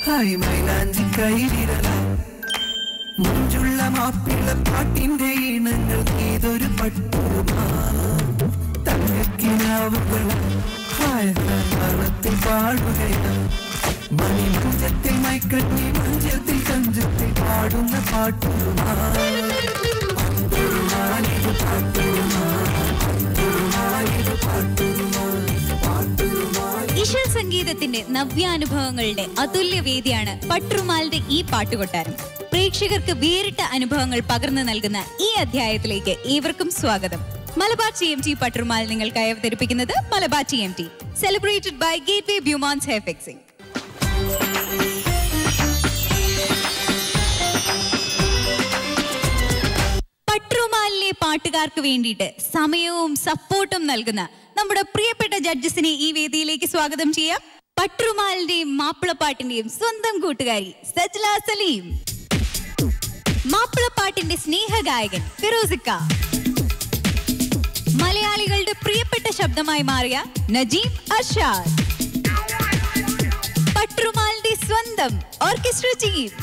Hi മൈലാഞ്ചി കൈവിരല മുഞ്ചുള്ള മാപ്പിള പാട്ടിന്റെ ഈണങ്ങൾ ഏതൊരു പട്ടുമാ തങ്ങക്കിനാവുകൾ ഹായത്തിൽ പാടുകയാണ് മണി മഞ്ചത്തിൽ മൈക്കണ്ണി മഞ്ചത്തിൽ കഞ്ചത്തിൽ പാടുന്ന പാട്ടുമാ ഇശൽ സംഗീതത്തിന്റെ നവ്യാനുഭവങ്ങളുടെ അതുല്യ വേദിയാണ് പട്ടുറുമാലിന്റെ ഈ പാട്ടുകൊട്ടാരം. പ്രേക്ഷകർക്ക് വേറിട്ട അനുഭവങ്ങൾ പകർന്നു നൽകുന്ന ഈ അധ്യായത്തിലേക്ക് ഏവർക്കും സ്വാഗതം. മലബാർ TMT പട്ടുറുമാൽ നിങ്ങൾക്കായി അവതരിപ്പിക്കുന്നത് Malabar TMT, celebrated by Gateway Beaumonts hair fixing. പട്ടുറുമാലിലെ പാട്ടുകാർക്ക് വേണ്ടിയിട്ട് സമയവും സപ്പോർട്ടും നൽകുന്ന നമ്മുടെ പ്രിയപ്പെട്ട ജഡ്ജസിനെ ഈ വേദിയിലേക്ക് സ്വാഗതം ചെയ്യാം. പട്ടുറുമാലിന്റെയും മാപ്പിളപ്പാട്ടിന്റെയും സ്വന്തം കൂട്ടുകാരി സജ്ല സലീം, മാപ്പിളപ്പാട്ടിന്റെ സ്നേഹഗായകൻ ഫിറോസിക്ക, മലയാളികളുടെ പ്രിയപ്പെട്ട ശബ്ദമായി മാറിയ നജീം അർഷാദ്, പട്ടുറുമാലിന്റെ സ്വന്തം orchestra chief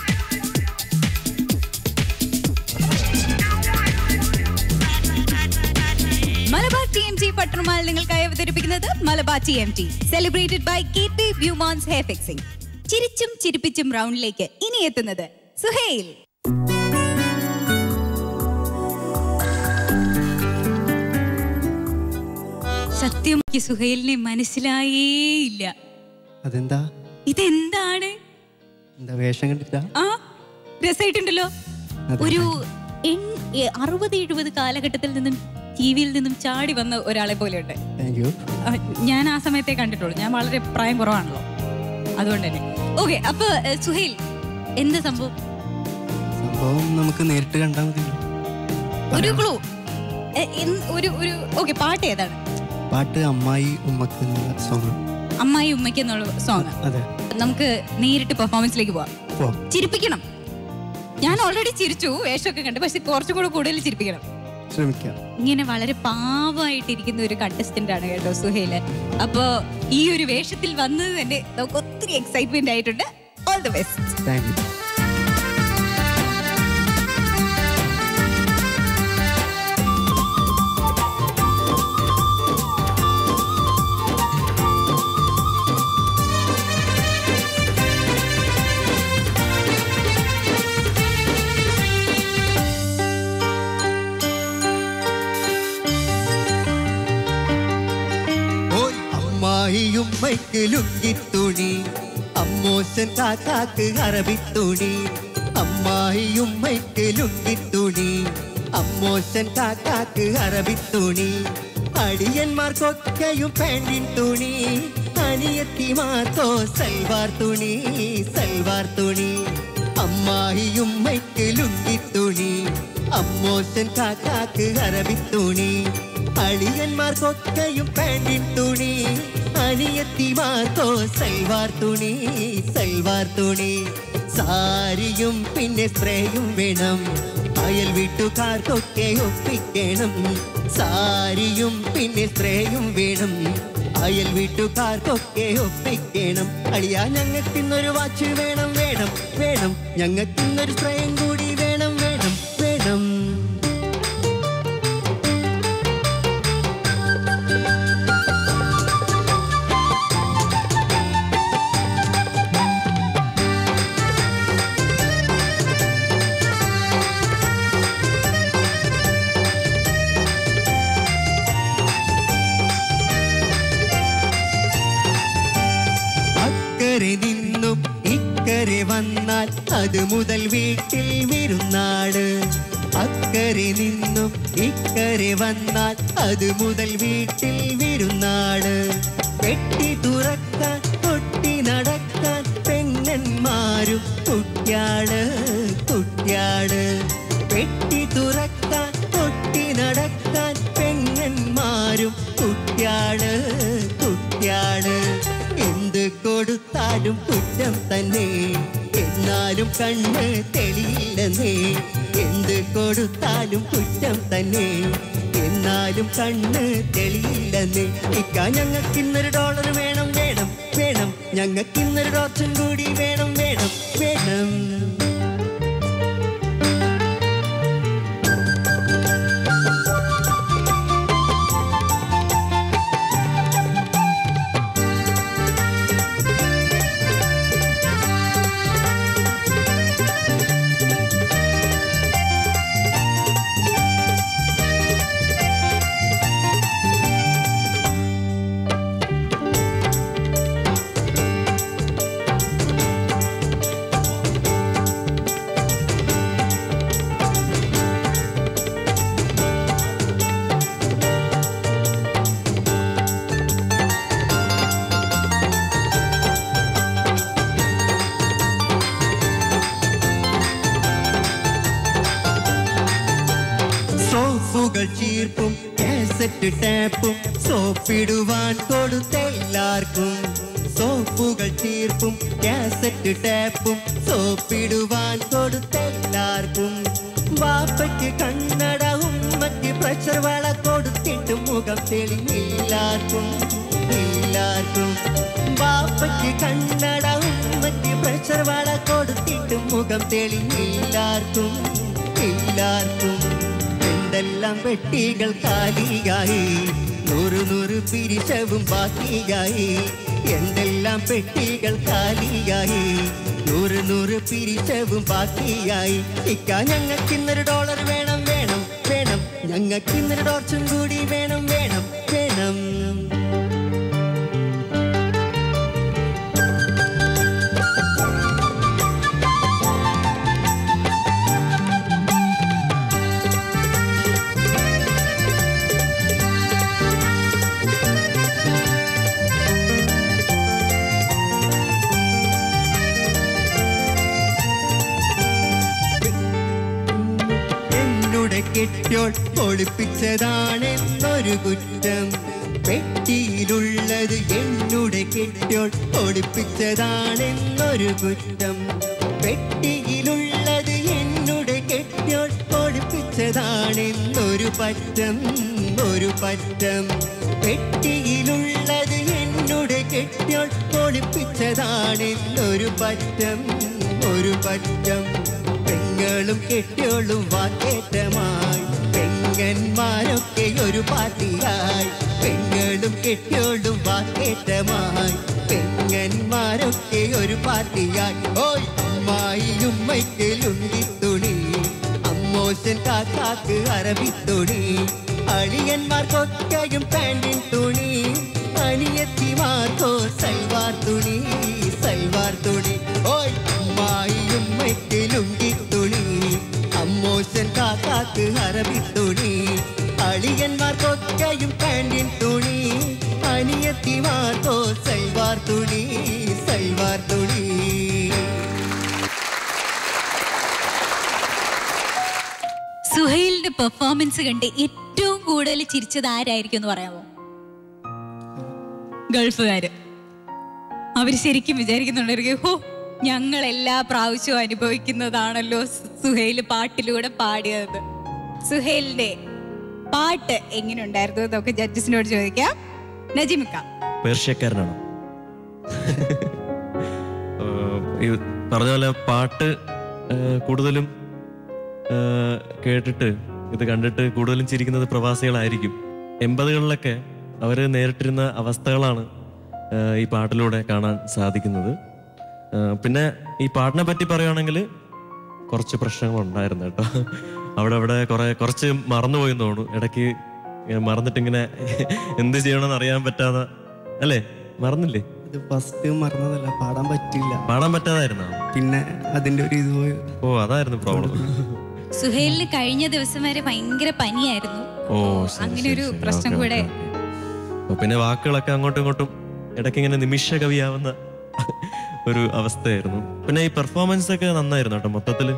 Malabar TMT Patturumal നിങ്ങൾക്കായി അവതരിപ്പിക്കുന്നത് Malabar TMT, celebrated by Gateway Beaumonts hair fixing. ചിരിച്ചും ചിരിപ്പിച്ചും റൗണ്ടിലേക്ക് ഇനി എത്തുന്നത് സുഹൈൽ. സത്യം സുഹൈലിനെ മനസ്സിലായേയില്ല. അതെന്താ? ഇതെന്താണ്? വേഷം കണ്ടിട്ടാ? ആ രസമായിട്ടുണ്ടല്ലോ. ഒരു 60-70 കാലഘട്ടത്തിൽ നിന്നും ടിവിയിൽ നിന്നും ചാടി വന്ന ഒരാളെ പോലെയുണ്ട്. ഞാൻ ആ സമയത്തെ കണ്ടിട്ടുള്ളൂ. ഞാൻ വളരെ പ്രായം കുറവാണല്ലോ, അതുകൊണ്ട് തന്നെ. ഓക്കെ, അപ്പൊ സുഹൈൽ, എന്താ സംഭവം? നമുക്ക് നേരിട്ട് കണ്ടാൽ മതി. ഒരു ക്ലൂ, ഒരു ഓക്കെ. പാട്ട് ഏതാണ്? പാട്ട് അമ്മായി ഉമ്മക്ക് സോങ്. അമ്മായി ഉമ്മയ്ക്ക് എന്നുള്ള സോങ്. നമുക്ക് നേരിട്ട് പെർഫോമൻസിലേക്ക് പോവാം. ചിരിപ്പിക്കണം. ഞാൻ ഓൾറെഡി ചിരിച്ചു, വേഷമൊക്കെ കണ്ട്, പക്ഷെ കുറച്ചും കൂടെ കൂടുതൽ ചിരിപ്പിക്കണം. ഇങ്ങനെ വളരെ പാവമായിട്ടിരിക്കുന്ന ഒരു കണ്ടസ്റ്റന്റ് ആണ് കേട്ടോ സുഹൈല്. അപ്പോ ഈ ഒരു വേഷത്തിൽ വന്നത് തന്നെ നമുക്ക് ഒത്തിരി എക്സൈറ്റ്മെന്റ് ആയിട്ടുണ്ട്. All the best. ഉമ്മയ്ക്ക് ലുങ്കിത്തുണി, അമ്മോശൻ കാക്കാക്ക് അറബിത്തുണി. അമ്മായിയുമ്മയ്ക്ക് ലുങ്കിത്തുണി, അമ്മോശൻ കാക്കാക്ക് അറബിത്തുണി. അടിയന്മാർക്കൊക്കെയും പാൻറിൻ തുണി, അനിയത്തിമാർക്കോ സൽവാർ തുണി, സൽവാർ തുണി. അമ്മായിയുമ്മയ്ക്ക് ലുങ്കിത്തുണി, അമ്മോശൻ കാക്കാക്ക് അറബിത്തുണി. അടിയന്മാർക്കൊക്കെയും പാൻറിൻ തുണി, അനിയത്തിമാർക്കോ സൽവാർ തുണി, സൽവാർ തുണി. സാരിയും പിന്നെ സ്പ്രേയും വേണം, അയൽ വീട്ടുകാർക്കൊക്കെ ഒപ്പിക്കണം. സാരിയും പിന്നെ സ്പ്രേയും വേണം, അയൽ വീട്ടുകാർക്കൊക്കെ ഒപ്പിക്കണം. അളിയാ ഞങ്ങൾക്കിന്നൊരു വാച്ച് വേണം, വേണം, വേണം. ഞങ്ങൾക്കിന്നൊരു സ്പ്രേയും കൂടി വേണം, വേണം, വേണം. നിന്നും ഇക്കരെ വന്നാൽ അത് മുതൽ വീട്ടിൽ വിരുന്നാട്. അക്കരെ നിന്നും ഇക്കരെ വന്നാൽ അത് മുതൽ വീട്ടിൽ വിരുന്നാട്. പെട്ടി തുറക്കാൻ കൊട്ടി നടക്കാൻ പെങ്ങന്മാരും കുട്യാട്, കുട്യാട്. പെട്ടി തുറക്കാൻ കൊട്ടി നടക്കാൻ പെങ്ങന്മാരും കുട്യാട്, കുട്യാട്. എന്ത് കൊടുത്താലും കുറ്റം തന്നെ, എന്നാലും കണ്ണ് തെളിയില്ലെന്നേ. എന്ത് കൊടുത്താലും കുറ്റം തന്നെ, എന്നാലും കണ്ണ് തെളിയില്ലെന്നേ. ഇക്ക ഞങ്ങൾക്കിന്നൊരു $1 വേണം, വേണം, വേണം. ഞങ്ങൾക്കിന്നൊരു ഡോക്ടറും കൂടി വേണം വേണം വേണം. ചീർപ്പും കാസറ്റ് ടാപ്പും സോപ്പിടുവാൻ കൊടുത്തെല്ലാവർക്കും. സോപ്പുകൾ ചീർപ്പും കാസറ്റ് ടാപ്പും സോപ്പിടുവാൻ കൊടുത്തെല്ലാവർക്കും. വാപ്പയ്ക്ക് കണ്ണട ഉമ്മയ്ക്ക് പ്രഷർ വള കൊടുത്തിട്ട് മുഖം തെളിഞ്ഞില്ലാർക്കും എല്ലാവർക്കും. വാപ്പയ്ക്ക് കണ്ണട ഉമ്മയ്ക്ക് പ്രഷർ വള കൊടുത്തിട്ട് മുഖം തെളിഞ്ഞില്ലാർക്കും എല്ലാവർക്കും. എന്തെല്ലാം പെട്ടികൾ കാലിയായി, 100 പിരിശവും ബാക്കിയായി. എന്തെല്ലാം പെട്ടികൾ കാലിയായി, 100 പിരിശവും ബാക്കിയായി. ഇക്ക ഞങ്ങൾക്കിന്നൊരു ഡോളർ വേണം വേണം വേണം. ഞങ്ങൾക്കിന്നൊരു ഡോർച്ചും കൂടി വേണം വേണം വേണം. കെട്ടിയോൾ ഒളിപ്പിച്ചതാണെന്നൊരു കുറ്റം. പെട്ടിയിലുള്ളത് എന്നുടെ കെട്ടിയോൾ ഒളിപ്പിച്ചതാണെന്നൊരു കുറ്റം. പെട്ടിയിലുള്ളത് എന്നുടെ കെട്ടിയോൾ ഒളിപ്പിച്ചതാണെന്നൊരു പറ്റം ഒരു പറ്റം. പെട്ടിയിലുള്ളത് എന്നുടെ കെട്ടിയോൾ ഒളിപ്പിച്ചതാണെന്നൊരു പറ്റം ഒരു പറ്റം. പെങ്ങളും കെട്ടിയോളും വാക്കേറ്റമായി, പെങ്ങന്മാരൊക്കെ ഒരു പാർട്ടിയായി. പെങ്ങളും കെട്ടിയോളും വാക്കേറ്റമായി, പെങ്ങന്മാരൊക്കെ ഒരു പാർട്ടിയായി. ഓയ് അമ്മായി ഉമ്മയ്ക്ക് ലുങ്കിത്തുണി, അമ്മോശൻ കാക്കാക്ക് അറബിത്തുണി. അളിയന്മാർക്കൊക്കെയും പാൻറിൻ തുണി, അനിയത്തിമാർക്കോ സൽവാർ തുണി സൽവാർ തുണി. ഓയ് അമ്മായി ഉമ്മയ്ക്ക് ലുങ്കിത്തുണി, അമ്മോശൻ കാക്കാക്ക് അറബിത്തുണി. അളിയന്മാർക്കൊക്കെയും പാൻറിൻ തുണി, അനിയത്തിമാർക്കോ സൽവാർ തുണി സൽവാർ തുണി. സുഹൈലിന്റെ പെർഫോമൻസ് കണ്ട് ഏറ്റവും കൂടുതൽ ചിരിച്ചത് ആരായിരിക്കും എന്ന് പറയാമോ? ഗൾഫുകാര്. അവര് ശരിക്കും വിചാരിക്കുന്നുണ്ടായിരിക്കും, ഹോ ഞങ്ങൾ എല്ലാ പ്രാവശ്യവും അനുഭവിക്കുന്നതാണല്ലോ സുഹൈൽ പാട്ടിലൂടെ പാടിയത്. സുഹൈലിന്റെ പാട്ട് എങ്ങനെ ഉണ്ടായിരുന്നു നമുക്ക് ജഡ്ജസിനോട് ചോദിക്കാം. നജിമിക്ക പേർഷ്യക്കാരനാണോ? പറഞ്ഞ പോലെ പാട്ട് കൂടുതലും കേട്ടിട്ട് ഇത് കണ്ടിട്ട് കൂടുതലും ചിരിക്കുന്നത് പ്രവാസികളായിരിക്കും. 80കളിലൊക്കെ അവർ നേരിട്ടിരുന്ന അവസ്ഥകളാണ് ഈ പാട്ടിലൂടെ കാണാൻ സാധിക്കുന്നത്. പിന്നെ ഈ പാട്ടിനെ പറ്റി പറയുകയാണെങ്കിൽ കുറച്ച് പ്രശ്നങ്ങളുണ്ടായിരുന്നു കേട്ടോ. അവിടെ കുറച്ച് മറന്നുപോയെന്ന് തോന്നുന്നു. ഇടയ്ക്ക് മറന്നിട്ടിങ്ങനെ എന്ത് ചെയ്യണമെന്ന് അറിയാൻ പറ്റാതെ അല്ലേ? മറന്നില്ലേ? ഫസ്റ്റ് മറന്നതല്ല, പാടാൻ പറ്റാതായിരുന്നോ? പിന്നെ അതിന്റെ ഒരു ഇത് പോയി. ഓ അതായിരുന്നു പ്രോബ്ലം. സുഹൈലിന് കഴിഞ്ഞ ദിവസം വരെ ഭയങ്കര പനിയായിരുന്നു. അങ്ങനെ ഒരു പ്രശ്നം കൂടെ. പിന്നെ വാക്കുകളൊക്കെ അങ്ങോട്ടും ഇങ്ങോട്ടും ഇടയ്ക്ക് ഇങ്ങനെ നിമിഷ കവിയാവുന്ന ഒരു അവസ്ഥയായിരുന്നു. പിന്നെ ഈ പെർഫോമൻസ് ഒക്കെ നന്നായിരുന്നു കേട്ടോ. മൊത്തത്തില്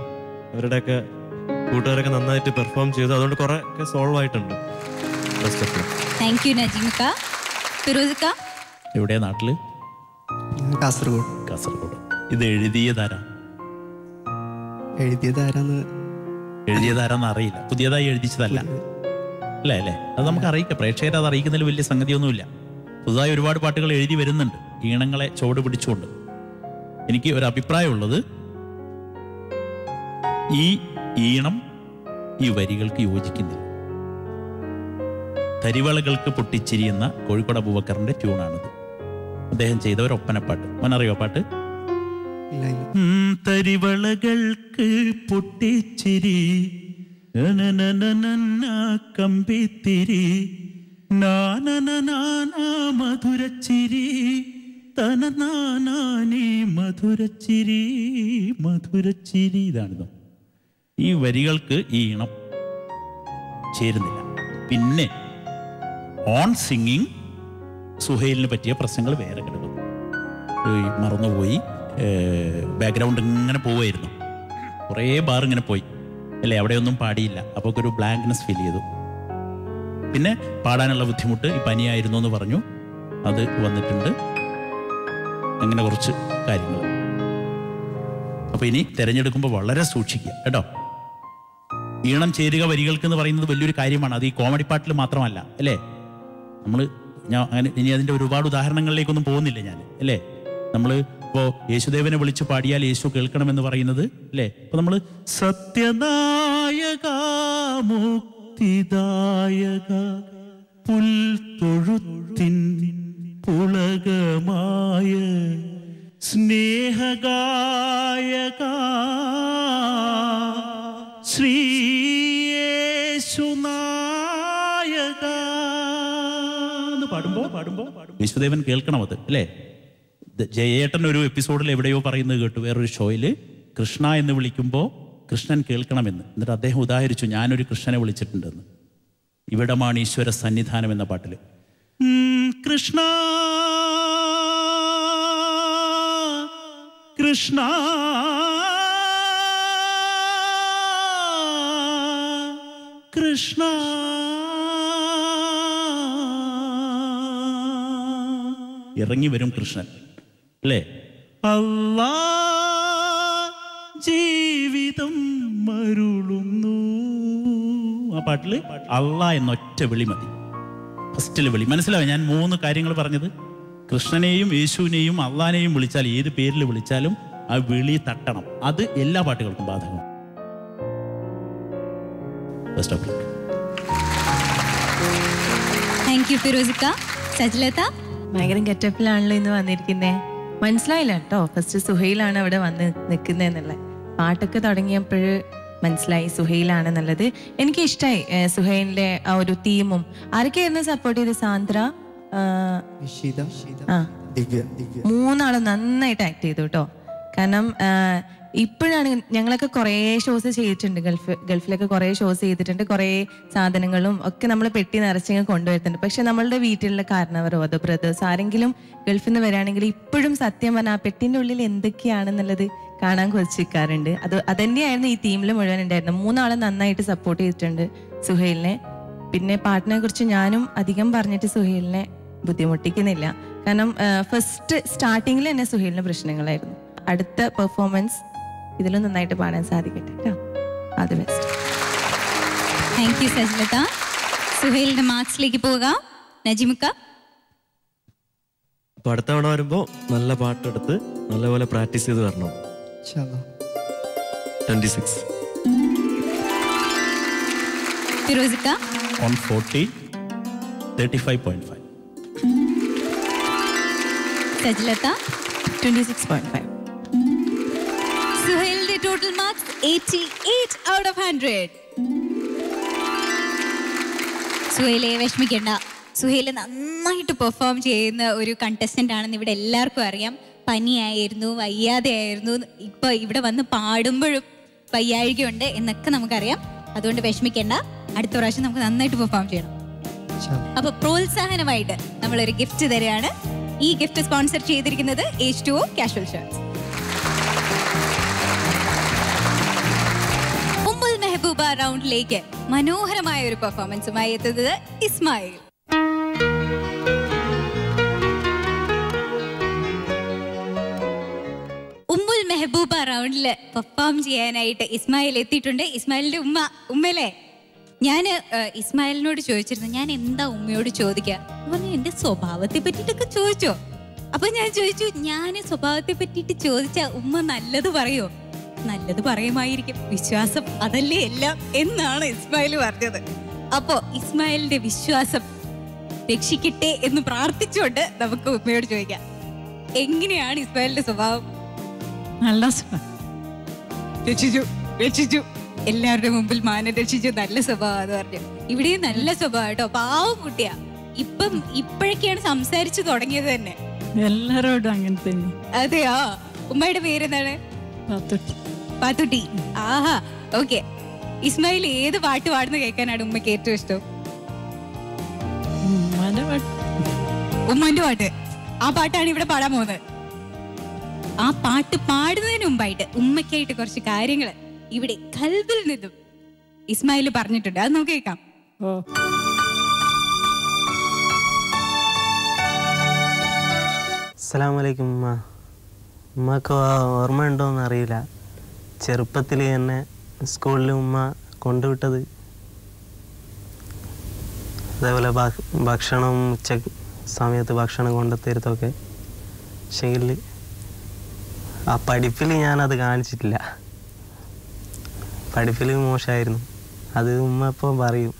അവരുടെയൊക്കെ കൂട്ടുകാരൊക്കെ നന്നായിട്ട് പെർഫോം ചെയ്തു. അതുകൊണ്ട് കുറെ ഒക്കെ സോൾവ് ആയിട്ടുണ്ട്. Thank you നജിമിക്ക. ഫിറോസിക്ക എവിടെയാ നാട്ടില്? കാസർഗോഡ്. ഇത് എഴുതിയതാരാന്ന് അറിയില്ല. പുതിയതായി എഴുതിച്ചതല്ല അല്ലേ? അത് നമുക്ക് അറിയിക്കാം. പ്രേക്ഷകരെ അത് അറിയിക്കുന്നതിൽ വലിയ സംഗതിയൊന്നുമില്ല. പുതുതായി ഒരുപാട് പാട്ടുകൾ എഴുതി വരുന്നുണ്ട്. ഈണങ്ങളെ ചുവട് പിടിച്ചുകൊണ്ട് എനിക്ക് ഒരു അഭിപ്രായമുള്ളത്, ഈ ഈണം ഈ വരികൾക്ക് യോജിക്കുന്നില്ല. തരിവളകൾക്ക് പൊട്ടിച്ചിരിയുന്ന കോഴിക്കോട് അബൂബക്കറിന്റെ ട്യൂണാണിത്. അദ്ദേഹം ചെയ്ത ഒരു ഒപ്പനപ്പാട്ട്. മനറിയോ പാട്ട്? തരിവളകൾക്ക് പൊട്ടിച്ചിരി കമ്പിത്തിരി മധുരച്ചിരി തനനാനീ മധുരച്ചിരി മധുരച്ചിരി. ഇതാണിത്. ഈ വരികൾക്ക് ഈ ഈണം ചേരുന്നില്ല. പിന്നെ ഓൺ സിംഗിങ് സുഹൈലിന് പറ്റിയ പ്രശ്നങ്ങൾ വേറെ കിടക്കുന്നു. മറന്നുപോയി, ബാക്ക്ഗ്രൗണ്ട് ഇങ്ങനെ പോവുമായിരുന്നു, കുറേ ബാർ ഇങ്ങനെ പോയി അല്ലേ, അവിടെയൊന്നും പാടിയില്ല. അപ്പോൾ ഒരു ബ്ലാങ്ക്നെസ് ഫീൽ ചെയ്തു. പിന്നെ പാടാനുള്ള ബുദ്ധിമുട്ട്, ഈ പനിയായിരുന്നു എന്ന് പറഞ്ഞു, അത് വന്നിട്ടുണ്ട്. അങ്ങനെ കുറച്ച് കാര്യങ്ങൾ. അപ്പോൾ ഇനി തിരഞ്ഞെടുക്കുമ്പോൾ വളരെ സൂക്ഷിക്കുക കേട്ടോ. ഈണം ചേരുക വരികൾക്ക് എന്ന് പറയുന്നത് വലിയൊരു കാര്യമാണ്. അത് ഈ കോമഡി പാട്ടിൽ മാത്രമല്ല അല്ലേ. ഞാൻ അങ്ങനെ ഇനി അതിൻ്റെ ഒരുപാട് ഉദാഹരണങ്ങളിലേക്കൊന്നും പോകുന്നില്ല ഞാൻ അല്ലേ. നമ്മൾ ഇപ്പോൾ യേശുദേവനെ വിളിച്ചു പാടിയാൽ യേശു കേൾക്കണമെന്ന് പറയുന്നത് അല്ലേ. ഇപ്പൊ നമ്മൾ സത്യനായക മുക്തിദായക പുൽത്തൊഴുത്തിൻ പുളകമായ സ്നേഹഗായക ശ്രീയേശുനായക എന്ന് പാടുമ്പോ യേശുദേവൻ കേൾക്കണം അത് അല്ലേ. ജയേട്ടൻ ഒരു എപ്പിസോഡിൽ എവിടെയോ പറയുന്നത് കേട്ടു, വേറൊരു ഷോയിൽ, കൃഷ്ണ എന്ന് വിളിക്കുമ്പോൾ കൃഷ്ണൻ കേൾക്കണമെന്ന്. എന്നിട്ട് അദ്ദേഹം ഉദാഹരിച്ചു, ഞാനൊരു കൃഷ്ണനെ വിളിച്ചിട്ടുണ്ടെന്ന്. ഇവിടമാണ് ഈശ്വര സന്നിധാനം എന്ന പാട്ടിൽ കൃഷ്ണ കൃഷ്ണ കൃഷ്ണ ഇറങ്ങി വരും കൃഷ്ണൻ അല്ലേ. അല്ലാ ജീവിതം മരുളുന്നു. ആ പാട്ടില് അല്ലാ എന്നൊറ്റ വിളി മതി, ഫസ്റ്റില് വിളി. മനസ്സിലാവും ഞാൻ 3 കാര്യങ്ങൾ പറഞ്ഞത്? കൃഷ്ണനെയും യേശുവിനെയും അള്ളാനെയും വിളിച്ചാൽ, ഏത് പേരിൽ വിളിച്ചാലും ആ വിളി തട്ടണം. അത് എല്ലാ പാട്ടുകൾക്കും ബാധകമാണ്. Thank you ഫിറോസിക്ക. സജ്ലത ഭയങ്കര ഗെറ്റപ്പിലാണല്ലോ ഇന്ന് വന്നിരിക്കുന്നേ. മനസ്സിലായില്ല കേട്ടോ ഫസ്റ്റ് സുഹൈലാണ് അവിടെ വന്ന് നിൽക്കുന്നതെന്നുള്ള. പാട്ടൊക്കെ തുടങ്ങിയപ്പോൾ മനസ്സിലായി സുഹൈലാണെന്നുള്ളത്. എനിക്ക് ഇഷ്ടമായി സുഹൈലിന്റെ ആ ഒരു തീമും. ആരൊക്കെയായിരുന്നു സപ്പോർട്ട് ചെയ്ത്? സാന്ദ്ര, മൂന്നാളും നന്നായിട്ട് ആക്ട് ചെയ്തു കേട്ടോ. കാരണം ഇപ്പോഴാണ് ഞങ്ങളൊക്കെ കുറേ ഷോസ് ചെയ്തിട്ടുണ്ട്, ഗൾഫിലൊക്കെ കുറേ ഷോസ് ചെയ്തിട്ടുണ്ട്. കുറേ സാധനങ്ങളും ഒക്കെ നമ്മൾ പെട്ടി നിറച്ചിങ്ങ് കൊണ്ടുവരുന്നുണ്ട്. പക്ഷെ നമ്മളുടെ വീട്ടിലുള്ള കാരണവരോ അതോ ബ്രദേഴ്സ് ആരെങ്കിലും ഗൾഫിൽ നിന്ന് വരികയാണെങ്കിൽ ഇപ്പോഴും സത്യം പറഞ്ഞാൽ ആ പെട്ടിൻ്റെ ഉള്ളിൽ എന്തൊക്കെയാണെന്നുള്ളത് കാണാൻ കൊതിച്ചിരിക്കാറുണ്ട്. അതന്നെയായിരുന്നു ഈ ടീമിൽ മുഴുവൻ ഉണ്ടായിരുന്നത്. മൂന്നാളും നന്നായിട്ട് സപ്പോർട്ട് ചെയ്തിട്ടുണ്ട് സുഹൈലിനെ. പിന്നെ പാട്ടിനെ കുറിച്ച് ഞാനും അധികം പറഞ്ഞിട്ട് സുഹൈലിനെ ബുദ്ധിമുട്ടിക്കുന്നില്ല. കാരണം ഫസ്റ്റ് സ്റ്റാർട്ടിങ്ങിൽ തന്നെ സുഹൈലിന് പ്രശ്നങ്ങളായിരുന്നു. അടുത്ത പെർഫോമൻസ് ഇതിലും നന്നായിട്ട് പാടാൻ സാധിക്കട്ടെ കേട്ടോ. All the best. Thank you Sajlatha. സുഹൈലിന്റെ മാർക്സിലേക്ക് പോകാം. നജിമുക്ക. അപ്പൊ അടുത്ത തവണ വരുമ്പോ നല്ല പാട്ടെടുത്ത് നല്ലപോലെ പ്രാക്ടീസ് ചെയ്ത് വരണം. 26. ഫിറോസിക്ക. 140, 35.5. സജ്ലത. 26.5. സുഹൈലിന്റെ ടോട്ടൽ മാർക്സ് 88 out of 100. സുഹൈലെ വിഷമിക്കണ്ട. സുഹൈല് നന്നായിട്ട് പെർഫോം ചെയ്യുന്ന ഒരു കണ്ടസ്റ്റന്റ് ആണെന്ന് ഇവിടെ എല്ലാവർക്കും അറിയാം. പനിയായിരുന്നു, വയ്യാതെയായിരുന്നു, ഇപ്പൊ ഇവിടെ വന്ന് പാടുമ്പോഴും വയ്യാഴികയുണ്ട് എന്നൊക്കെ നമുക്കറിയാം. അതുകൊണ്ട് വിഷമിക്കണ്ട. അടുത്ത പ്രാവശ്യം നമുക്ക് നന്നായിട്ട് പെർഫോം ചെയ്യണം. അപ്പൊ പ്രോത്സാഹനമായിട്ട് നമ്മളൊരു ഗിഫ്റ്റ് തരികയാണ്. ഈ ഗിഫ്റ്റ് സ്പോൺസർ ചെയ്തിരിക്കുന്നത് H2O കാഷ്വൽ ഷർട്ട്സ്. ഉമ്മുൽ മെഹബൂബ റൗണ്ടിലേക്ക് മനോഹരമായ ഒരു പെർഫോമൻസുമായി എത്തുന്നത് ഇസ്മായിൽ. ഉമ്മുൽ മെഹബൂബ റൗണ്ടില് പെർഫോം ചെയ്യാനായിട്ട് ഇസ്മായിൽ എത്തിയിട്ടുണ്ട്. ഇസ്മായിലിന്റെ ഉമ്മല്ലേ? ഞാൻ ഇസ്മായിലിനോട് ചോദിച്ചിരുന്നു, ഞാൻ എന്താ ഉമ്മയോട് ചോദിക്കുക? പറഞ്ഞു, എന്റെ സ്വഭാവത്തെ പറ്റിയിട്ടൊക്കെ ചോദിച്ചോ? അപ്പൊ ഞാൻ ചോദിച്ചു, ഞാൻ സ്വഭാവത്തെ പറ്റിയിട്ട് ചോദിച്ച ഉമ്മ നല്ലത് പറയോ? നല്ലത് പറയുമായിരിക്കും, വിശ്വാസം അതല്ലേ എല്ലാം എന്നാണ് ഇസ്മായിൽ പറഞ്ഞത്. അപ്പോ ഇസ്മായിലിന്റെ വിശ്വാസം രക്ഷിക്കട്ടെ എന്ന് പ്രാർത്ഥിച്ചുകൊണ്ട് നമുക്ക് ഉമ്മയോട് ചോദിക്കാം, എങ്ങനെയാണ് ഇസ്മായിലിന്റെ സ്വഭാവം? നല്ല സ്വഭാവം. രക്ഷിച്ചു എല്ലാവരുടെ മുമ്പിൽ മാനം രക്ഷിച്ചു, നല്ല സ്വഭാവം എന്ന് പറഞ്ഞു. ഇവിടെയും നല്ല സ്വഭാവം കേട്ടോ, പാവം കുട്ടിയാ. ഇപ്പോഴൊക്കെയാണ് സംസാരിച്ചു തുടങ്ങിയത് തന്നെ. എല്ലാരോടും അങ്ങനെ തന്നെ. അതെയോ? ഉമ്മയുടെ പേരെന്താണ്? പാത്തുട്ടി. ആഹാ, ഓക്കെ. ഇസ്മായിൽ ഏത് പാട്ട് പാടുന്ന കേൾക്കാനാണ് ഉമ്മയ്ക്ക് ഏറ്റവും ഇഷ്ടം? ഉമ്മാന്റെ പാട്ട്. ആ പാട്ടാണ് ഇവിടെ പാടാൻ പോകുന്നത്. ആ പാട്ട് പാടുന്നതിന് മുമ്പായിട്ട് ഉമ്മയ്ക്കായിട്ട് കുറച്ച് കാര്യങ്ങൾ ഇവിടെ ഖൽബിൽ നിന്നും ഇസ്മായിൽ പറഞ്ഞിട്ടുണ്ട്, അത് നമുക്ക് കേൾക്കാം. അസ്സലാമലൈക്കും ഉമ്മ. ഉമ്മക്ക് ഓർമ്മ ഉണ്ടോയെന്ന് അറിയില്ല, ചെറുപ്പത്തിൽ എന്നെ സ്കൂളിൽ ഉമ്മ കൊണ്ടുവിട്ടത്. അതേപോലെ ഭക്ഷണം ഉച്ച സമയത്ത് ഭക്ഷണം കൊണ്ടുത്തരുത്തൊക്കെ. പക്ഷേങ്കിൽ ആ പഠിപ്പിൽ ഞാനത് കാണിച്ചിട്ടില്ല, പഠിപ്പിൽ മോശമായിരുന്നു. അത് ഉമ്മ ഇപ്പോൾ പറയും.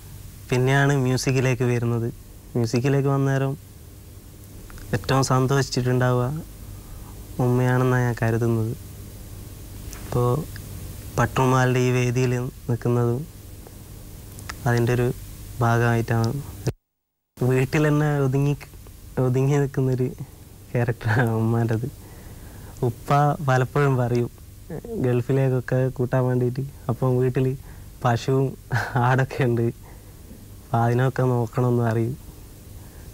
പിന്നെയാണ് മ്യൂസിക്കിലേക്ക് വരുന്നത്. മ്യൂസിക്കിലേക്ക് വന്നേരം ഏറ്റവും സന്തോഷിച്ചിട്ടുണ്ടാവുക ഉമ്മയാണെന്നാണ് ഞാൻ കരുതുന്നത്. ഇപ്പോൾ പട്ടുമാലിൻ്റെ ഈ വേദിയിൽ നിൽക്കുന്നതും അതിൻ്റെ ഒരു ഭാഗമായിട്ടാണ്. വീട്ടിൽ തന്നെ ഒതുങ്ങി നിൽക്കുന്നൊരു ക്യാരക്ടറാണ് ഉമ്മാൻ്റെത്. ഉപ്പ പലപ്പോഴും പറയും ഗൾഫിലേക്കൊക്കെ കൂട്ടാൻ വേണ്ടിയിട്ട്, അപ്പം വീട്ടിൽ പശുവും ആടൊക്കെ ഉണ്ട്, അപ്പം അതിനൊക്കെ നോക്കണമെന്ന് അറിയും.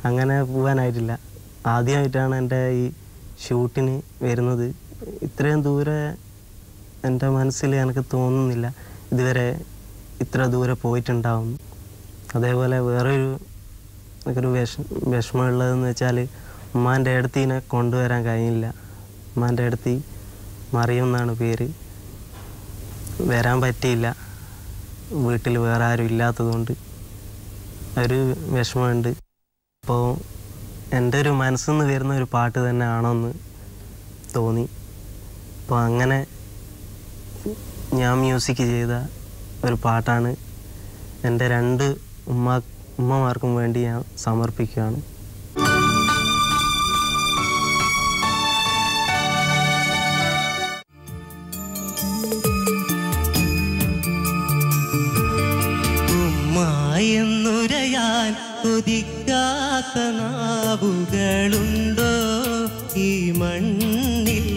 അങ്ങനെ പോകാനായിട്ടില്ല. ആദ്യമായിട്ടാണ് എൻ്റെ ഈ ഷൂട്ടിന് വരുന്നത്. ഇത്രയും ദൂരെ എൻ്റെ മനസ്സിൽ എനിക്ക് തോന്നുന്നില്ല ഇതുവരെ ഇത്ര ദൂരെ പോയിട്ടുണ്ടാവും. അതേപോലെ വേറൊരു വിഷമമുള്ളതെന്ന് വെച്ചാൽ ഉമ്മാൻ്റെ അടുത്തിനെ കൊണ്ടുവരാൻ കഴിഞ്ഞില്ല. ഉമ്മാൻ്റെ അടുത്ത് മറിയം എന്നാണ് പേര്. വരാൻ പറ്റിയില്ല, വീട്ടിൽ വേറെ ആരും ഇല്ലാത്തതുകൊണ്ട് ഒരു വിഷമമുണ്ട്. അപ്പോൾ എൻ്റെ ഒരു മനസ്സിൽ നിന്ന് വരുന്ന ഒരു പാട്ട് തന്നെ ആണോയെന്ന് തോന്നി. അപ്പോൾ അങ്ങനെ ഞാൻ മ്യൂസിക് ചെയ്ത ഒരു പാട്ടാണ് എൻ്റെ 2 ഉമ്മമാർക്കും വേണ്ടി ഞാൻ സമർപ്പിക്കുകയാണ്. ഉമ്മയെന്നുരയാൻ കൊതിക്കാത്ത നാവുകളുണ്ടോ ഈ മണ്ണിൽ?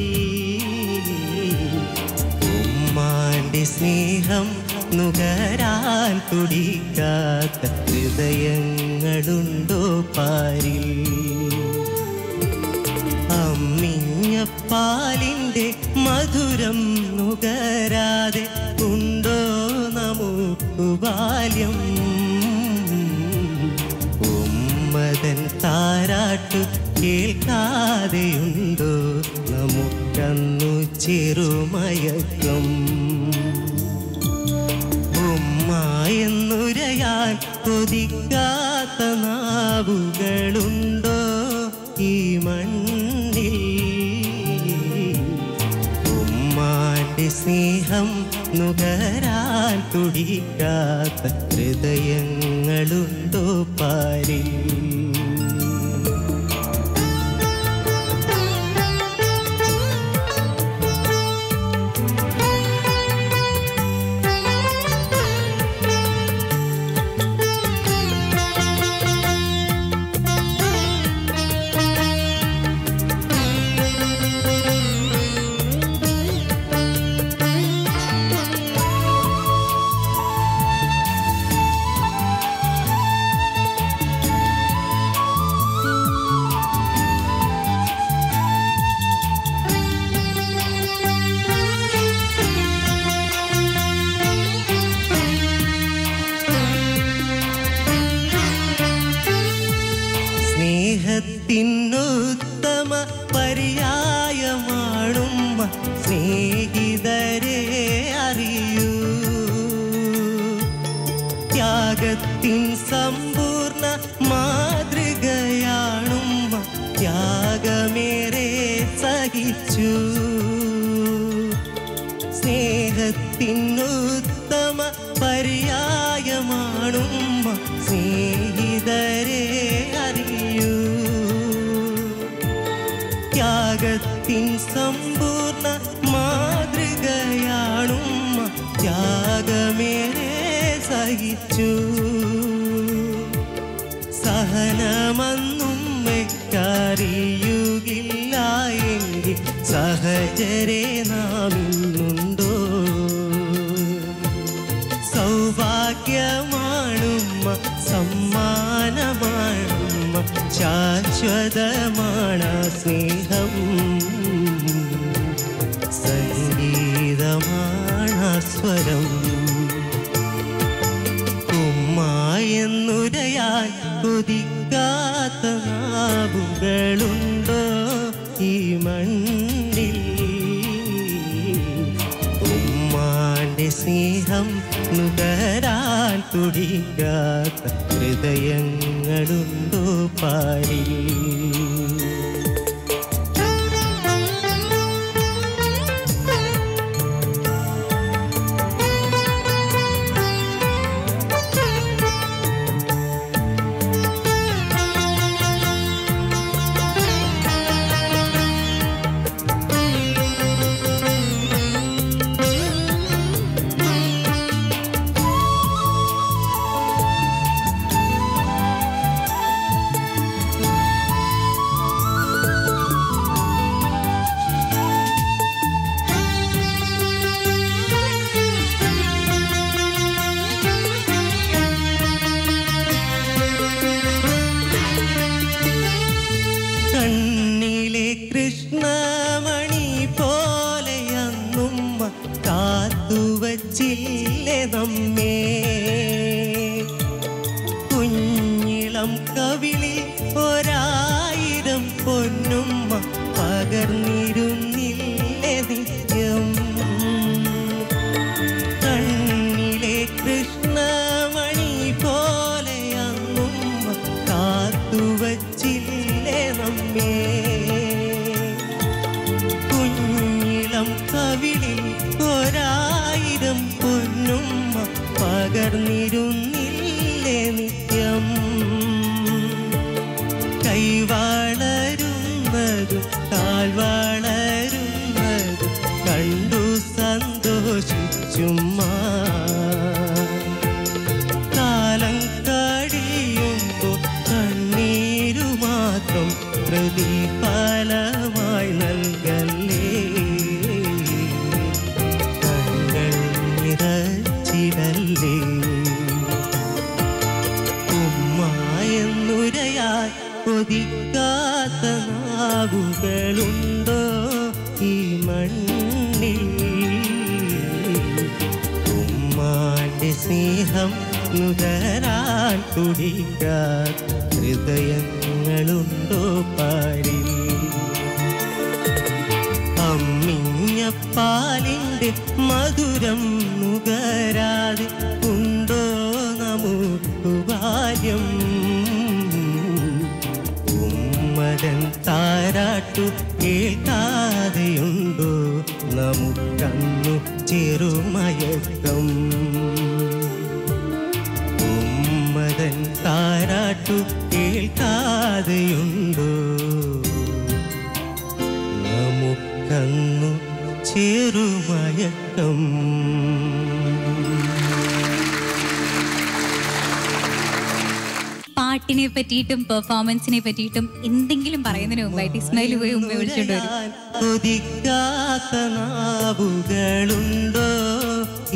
ഉമ്മാന്റെ സ്നേഹം നുകരാൻ തുടിക്കാത്ത ഹൃദയങ്ങളുണ്ടോ പാരിൽ? അമ്മിഞ്ഞപ്പാലിൻ്റെ മധുരം നുകരാതെ ഉണ്ടോ നമുക്കു ബാല്യം? ഉമ്മതൻ താരാട്ടു കേൾക്കാതെയുണ്ടോ നമുക്കന്നു ചെറുമയക്കം? ഉമ്മ എന്നുരയാൻ കൊതിക്കാത്ത നാവുകളുണ്ടോ ഈ മണ്ണിൽ? ഉമ്മാന്റെ സ്നേഹം നുകരാൻ തുടിക്കാത്ത ഹൃദയങ്ങളുണ്ടോ പാരിൽ? സ്നേഹത്തിനുത്തമ പര്യായമാണുമ്മ, സ്നേഹിതരെ അറിയൂ. ത്യാഗത്തിൻ സമ്പൂർണ്ണ മാതൃകയാണുമ്മ, ത്യാഗമേ സഹിച്ചു സ്നേഹത്തിനുത്തമ പര്യായമാണുമ്മ സ്നേഹിതരെ അറിയൂ ത്യാഗത്തിൻ സമ്പൂർണ്ണ മാതൃകയാണുമ്മ ത്യാഗമേറെ സഹിച്ചു സഹനമന്നുമ്മയ്ക്കറിയുകില്ല എങ്കിൽ സഹചരെ നാമിന്നുണ്ടോ സൗഭാഗ്യമാണുമ്മ സമ്മാനമാണുമ്മ ശാശ്വതമാണ് സ്നേഹം സംഗീതമാണ് സ്വരം ഉമ്മായെന്നുരയാൻ കൊതിക്കാത്ത നാവുകളുണ്ടോ ഈ മണ്ണിൽ ഉമ്മാന്റെ സ്നേഹം നുകരാൻ തുടിക്കാത്ത ഹൃദയങ്ങളുണ്ടോ പാരിൽ കണ്ണിലെ കൃഷ്ണമണി പോലെയന്നുമ്മ കാത്തുവച്ചില്ലേ നമ്മേ കുഞ്ഞിളം കവിളിൽ 1000 പൊന്നുമ്മ പകർന്നിരുന്നില്ലേ നിത്യം കണ്ണിലെ കൃഷ്ണമണി പോലെയന്നുമ്മ കാത്തുവച്ചില്ലേ നമ്മേ കുഞ്ഞിളം കവിളിൽ 1000 പൊന്നുമ്മ പകർന്നിരുന്നില്ലേ നിത്യം കൈ വളരുന്നതും കാൽ വളരുന്നതും കണ്ടു സന്തോഷിച്ചുമ്മ കാലം കഴിയുമ്പോൾ കണ്ണീരു മാത്രം പ്രതിഫലമായി നൽകല്ലേ കണ്ണുകൾ നിറച്ചിടല്ലേ ഉമ്മായെന്നുരയാൻ കൊതിക്കാത്ത നാവുകളുണ്ടോ ഈ മണ്ണിൽ ഉമ്മാന്റെ സ്നേഹം നുകരാൻ തുടിക്കാത്ത ഹൃദയങ്ങളുണ്ടോ പാരിൽ അമ്മിഞ്ഞപ്പാലിൻ്റെ മധുരം നുകരാതെ ഉണ്ടോ നമുക്കു ബാല്യം ഉമ്മതൻ താരാട്ടു കേൾക്കാതെയുണ്ടോ നമുക്കന്നു ചെറുമയക്കം ഉമ്മതൻ താരാട്ടു കേൾക്കാതെയുണ്ടോ നമുക്കന്നു ചെറുമയക്കം പാട്ടിനെ പറ്റിയിട്ടും പെർഫോമൻസിനെ പറ്റിയിട്ടും എന്തെങ്കിലും പറയുന്നതിന് മുമ്പായിട്ട് ഇസ്മായിൽ പോയി ഉമ്മ വിളിച്ചോണ്ട് വരും. കൊതിക്കാത്ത നാവുകളുണ്ടോ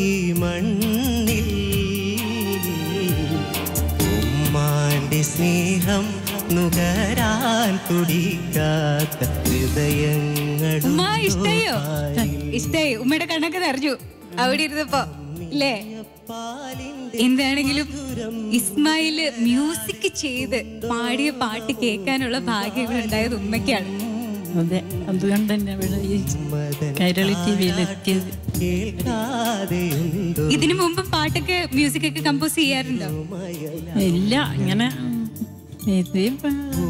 ഈ മണ്ണിൽ ഉമ്മാന്റെ സ്നേഹം നുകരാൻ തുടിക്കാത്ത ഹൃദയങ്ങളും ഉമ്മ ഇഷ്ടായോ? ഇഷ്ടായി. ഉമ്മയുടെ കണ്ണൊക്കെ നിറഞ്ഞു അവിടെ ഇരുന്നപ്പോ ഇല്ലേ? എന്താണെങ്കിലും ഇസ്മായില് മ്യൂസിക് ചെയ്ത് പാടിയ പാട്ട് കേൾക്കാനുള്ള ഭാഗ്യങ്ങൾ ഉണ്ടായത് ഉമ്മയ്ക്കാണ്. അതെ, അതുകൊണ്ട് തന്നെ ഇവിടെ ഈ കൈരളി ടിവിയിലെത്തിയത്. ഇതിനു മുമ്പ് പാട്ടൊക്കെ മ്യൂസിക് ഒക്കെ കമ്പോസ് ചെയ്യാറുണ്ടോ? ഇല്ല, ഇങ്ങനെ